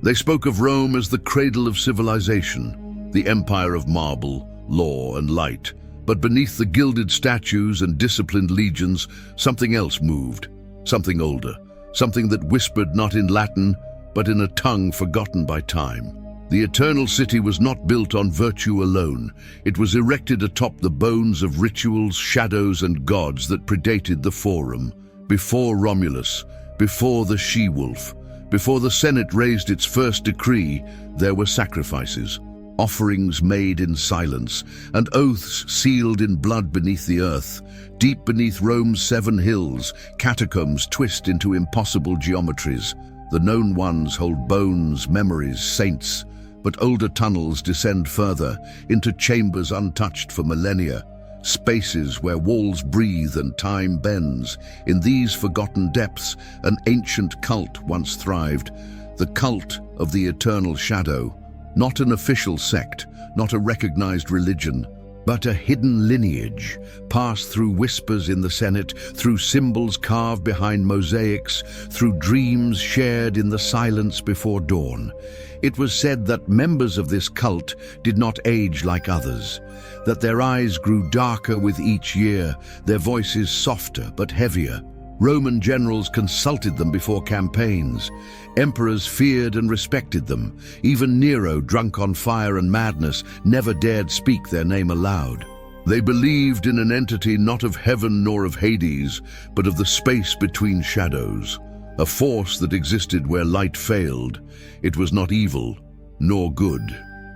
They spoke of Rome as the cradle of civilization, the empire of marble, law, and light. But beneath the gilded statues and disciplined legions, something else moved, something older, something that whispered not in Latin, but in a tongue forgotten by time. The Eternal City was not built on virtue alone. It was erected atop the bones of rituals, shadows, and gods that predated the Forum. Before Romulus, before the she-wolf, before the Senate raised its first decree, there were sacrifices, offerings made in silence, and oaths sealed in blood beneath the earth. Deep beneath Rome's 7 hills, catacombs twist into impossible geometries. The known ones hold bones, memories, saints, but older tunnels descend further, into chambers untouched for millennia, spaces where walls breathe and time bends. In these forgotten depths, an ancient cult once thrived, the cult of the Eternal Shadow. Not an official sect, not a recognized religion, but a hidden lineage, passed through whispers in the Senate, through symbols carved behind mosaics, through dreams shared in the silence before dawn. It was said that members of this cult did not age like others, that their eyes grew darker with each year, their voices softer but heavier. Roman generals consulted them before campaigns. Emperors feared and respected them. Even Nero, drunk on fire and madness, never dared speak their name aloud. They believed in an entity not of heaven nor of Hades, but of the space between shadows, a force that existed where light failed. It was not evil, nor good.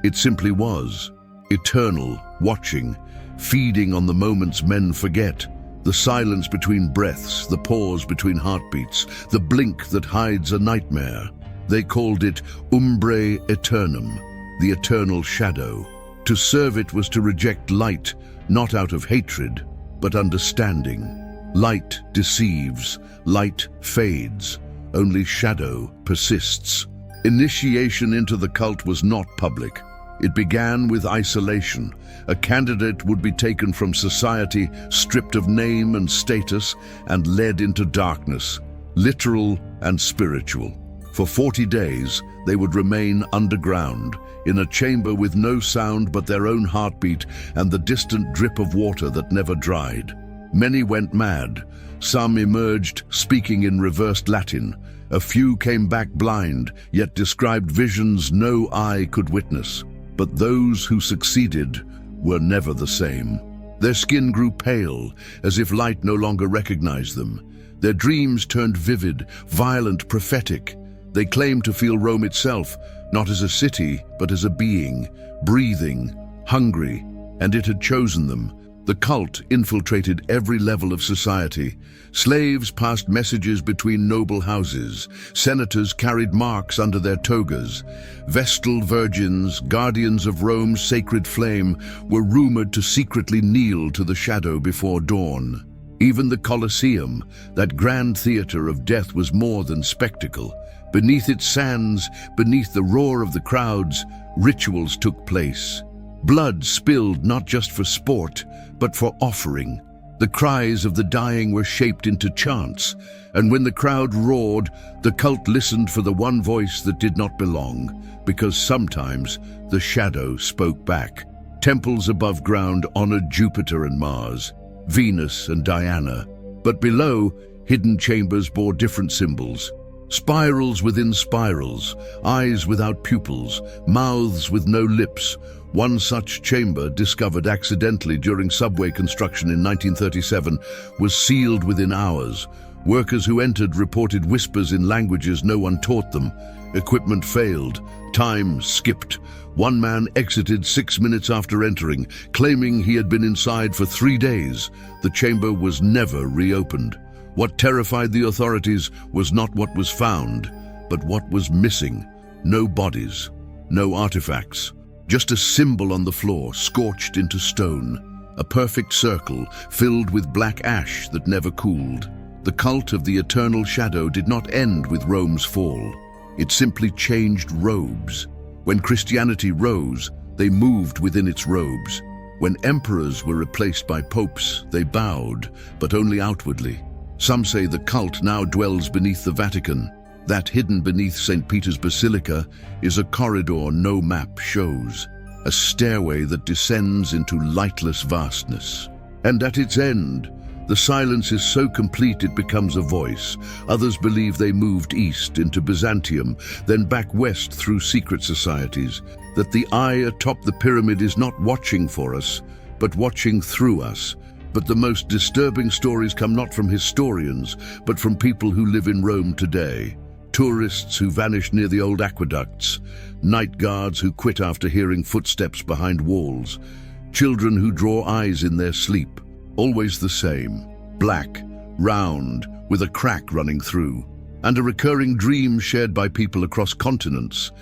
It simply was, eternal, watching, feeding on the moments men forget. The silence between breaths, the pause between heartbeats, the blink that hides a nightmare. They called it Umbrae Aeternum, the eternal shadow. To serve it was to reject light, not out of hatred, but understanding. Light deceives, light fades, only shadow persists. Initiation into the cult was not public. It began with isolation. A candidate would be taken from society, stripped of name and status, and led into darkness, literal and spiritual. For 40 days, they would remain underground, in a chamber with no sound but their own heartbeat and the distant drip of water that never dried. Many went mad. Some emerged speaking in reversed Latin. A few came back blind, yet described visions no eye could witness. But those who succeeded were never the same. Their skin grew pale, as if light no longer recognized them. Their dreams turned vivid, violent, prophetic. They claimed to feel Rome itself, not as a city, but as a being, breathing, hungry, and it had chosen them. The cult infiltrated every level of society. Slaves passed messages between noble houses. Senators carried marks under their togas. Vestal virgins, guardians of Rome's sacred flame, were rumored to secretly kneel to the shadow before dawn. Even the Colosseum, that grand theater of death, was more than spectacle. Beneath its sands, beneath the roar of the crowds, rituals took place. Blood spilled not just for sport, but for offering. The cries of the dying were shaped into chants, and when the crowd roared, the cult listened for the one voice that did not belong, because sometimes the shadow spoke back. Temples above ground honored Jupiter and Mars, Venus and Diana, but below, hidden chambers bore different symbols. Spirals within spirals, eyes without pupils, mouths with no lips. One such chamber, discovered accidentally during subway construction in 1937, was sealed within hours. Workers who entered reported whispers in languages no one taught them. Equipment failed. Time skipped. One man exited 6 minutes after entering, claiming he had been inside for 3 days. The chamber was never reopened. What terrified the authorities was not what was found, but what was missing. No bodies, no artifacts, just a symbol on the floor, scorched into stone. A perfect circle filled with black ash that never cooled. The cult of the Eternal Shadow did not end with Rome's fall. It simply changed robes. When Christianity rose, they moved within its robes. When emperors were replaced by popes, they bowed, but only outwardly. Some say the cult now dwells beneath the Vatican, That hidden beneath St. Peter's Basilica is a corridor no map shows, a stairway that descends into lightless vastness. And at its end, the silence is so complete it becomes a voice. Others believe they moved east into Byzantium, then back west through secret societies, that the eye atop the pyramid is not watching for us, but watching through us. But the most disturbing stories come not from historians, but from people who live in Rome today. Tourists who vanish near the old aqueducts, night guards who quit after hearing footsteps behind walls, children who draw eyes in their sleep. Always the same, black, round, with a crack running through, and a recurring dream shared by people across continents.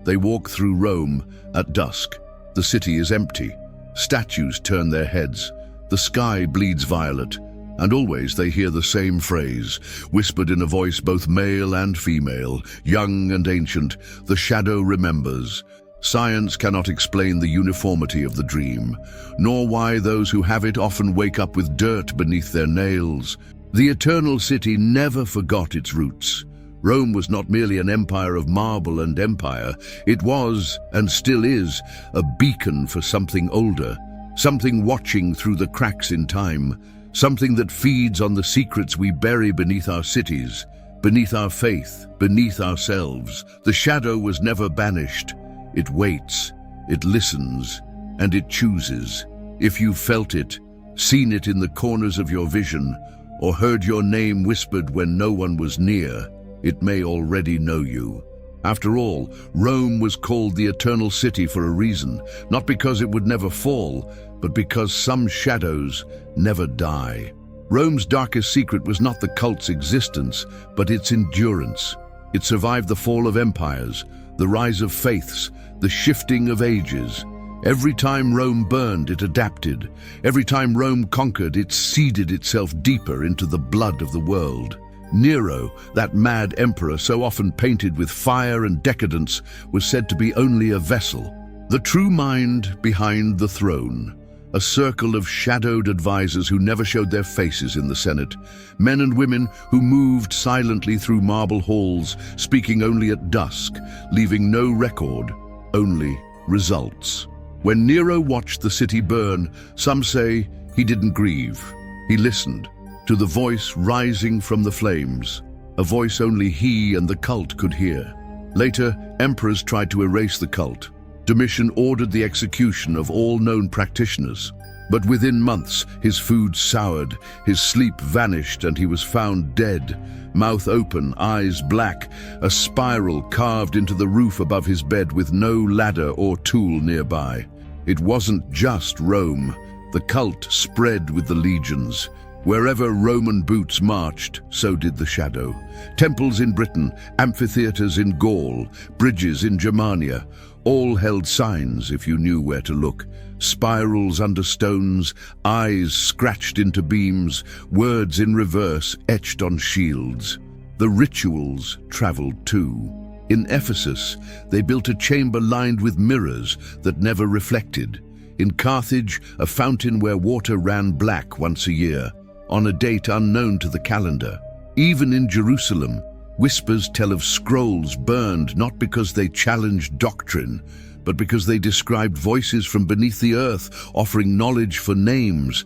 They walk through Rome at dusk. The city is empty. Statues turn their heads. The sky bleeds violet, and always they hear the same phrase, whispered in a voice both male and female, young and ancient: the shadow remembers. Science cannot explain the uniformity of the dream, nor why those who have it often wake up with dirt beneath their nails. The Eternal City never forgot its roots. Rome was not merely an empire of marble and empire. It was, and still is, a beacon for something older, something watching through the cracks in time, something that feeds on the secrets we bury beneath our cities, beneath our faith, beneath ourselves. The shadow was never banished. It waits, it listens, and it chooses. If you felt it, seen it in the corners of your vision, or heard your name whispered when no one was near, it may already know you. After all, Rome was called the Eternal City for a reason, not because it would never fall, but because some shadows never die. Rome's darkest secret was not the cult's existence, but its endurance. It survived the fall of empires, the rise of faiths, the shifting of ages. Every time Rome burned, it adapted. Every time Rome conquered, it seeded itself deeper into the blood of the world. Nero, that mad emperor so often painted with fire and decadence, was said to be only a vessel. The true mind behind the throne. A circle of shadowed advisors who never showed their faces in the Senate. Men and women who moved silently through marble halls, speaking only at dusk, leaving no record, only results. When Nero watched the city burn, some say he didn't grieve. He listened to the voice rising from the flames, a voice only he and the cult could hear. Later, emperors tried to erase the cult. Domitian ordered the execution of all known practitioners. But within months, his food soured, his sleep vanished, and he was found dead, mouth open, eyes black, a spiral carved into the roof above his bed with no ladder or tool nearby. It wasn't just Rome. The cult spread with the legions. Wherever Roman boots marched, so did the shadow. Temples in Britain, amphitheaters in Gaul, bridges in Germania, all held signs if you knew where to look. Spirals under stones, eyes scratched into beams, words in reverse etched on shields. The rituals traveled too. In Ephesus, they built a chamber lined with mirrors that never reflected. In Carthage, a fountain where water ran black once a year, on a date unknown to the calendar. Even in Jerusalem, whispers tell of scrolls burned not because they challenged doctrine, but because they described voices from beneath the earth, offering knowledge for names.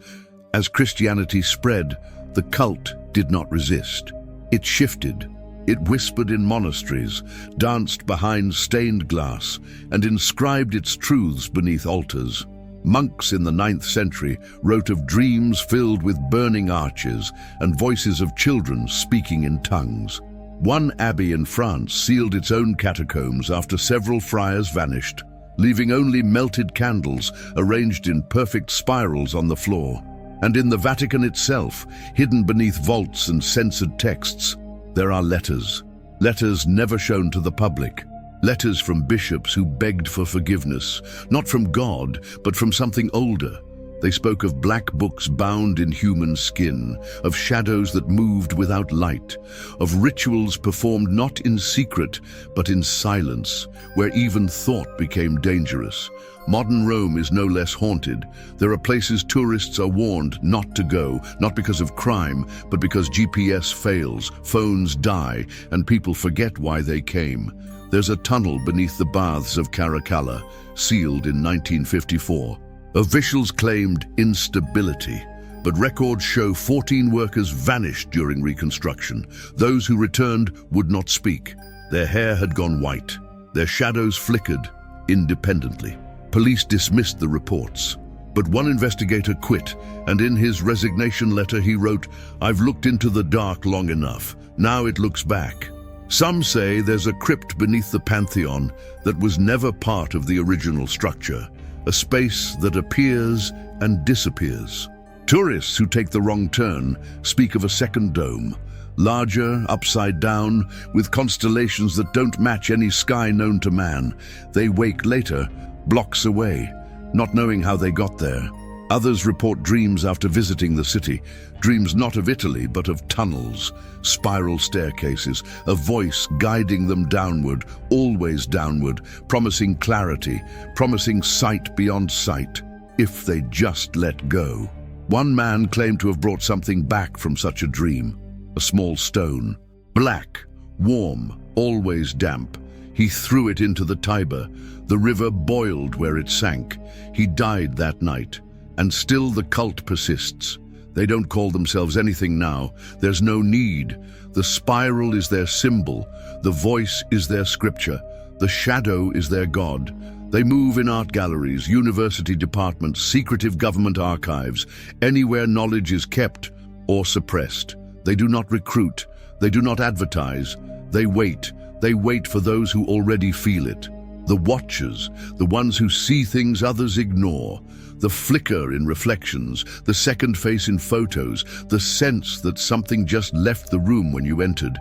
As Christianity spread, the cult did not resist. It shifted. It whispered in monasteries, danced behind stained glass, and inscribed its truths beneath altars. Monks in the 9th century wrote of dreams filled with burning arches and voices of children speaking in tongues. One abbey in France sealed its own catacombs after several friars vanished, leaving only melted candles arranged in perfect spirals on the floor. And in the Vatican itself, hidden beneath vaults and censored texts, there are letters. Letters never shown to the public. Letters from bishops who begged for forgiveness, not from God, but from something older. They spoke of black books bound in human skin, of shadows that moved without light, of rituals performed not in secret, but in silence, where even thought became dangerous. Modern Rome is no less haunted. There are places tourists are warned not to go, not because of crime, but because GPS fails, phones die, and people forget why they came. There's a tunnel beneath the baths of Caracalla, sealed in 1954. Officials claimed instability, but records show 14 workers vanished during reconstruction. Those who returned would not speak. Their hair had gone white. Their shadows flickered independently. Police dismissed the reports, but one investigator quit, and in his resignation letter he wrote, "I've looked into the dark long enough. Now it looks back." Some say there's a crypt beneath the Pantheon that was never part of the original structure, a space that appears and disappears. Tourists who take the wrong turn speak of a second dome, larger, upside down, with constellations that don't match any sky known to man. They wake later, blocks away, not knowing how they got there. Others report dreams after visiting the city, dreams not of Italy but of tunnels, spiral staircases, a voice guiding them downward, always downward, promising clarity, promising sight beyond sight, if they just let go. One man claimed to have brought something back from such a dream, a small stone, black, warm, always damp. He threw it into the Tiber. The river boiled where it sank. He died that night. And still the cult persists. They don't call themselves anything now. There's no need. The spiral is their symbol. The voice is their scripture. The shadow is their god. They move in art galleries, university departments, secretive government archives, anywhere knowledge is kept or suppressed. They do not recruit. They do not advertise. They wait. They wait for those who already feel it. The watchers, the ones who see things others ignore, the flicker in reflections, the second face in photos, the sense that something just left the room when you entered.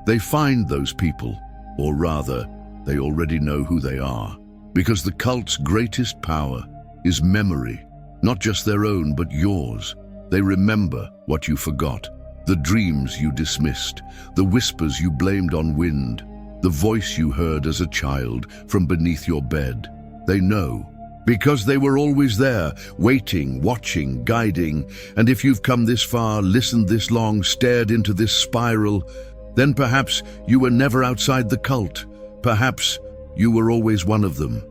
They find those people, or rather, they already know who they are. Because the cult's greatest power is memory, not just their own, but yours. They remember what you forgot, the dreams you dismissed, the whispers you blamed on wind, the voice you heard as a child from beneath your bed. They know, because they were always there, waiting, watching, guiding. And if you've come this far, listened this long, stared into this spiral, then perhaps you were never outside the cult. Perhaps you were always one of them.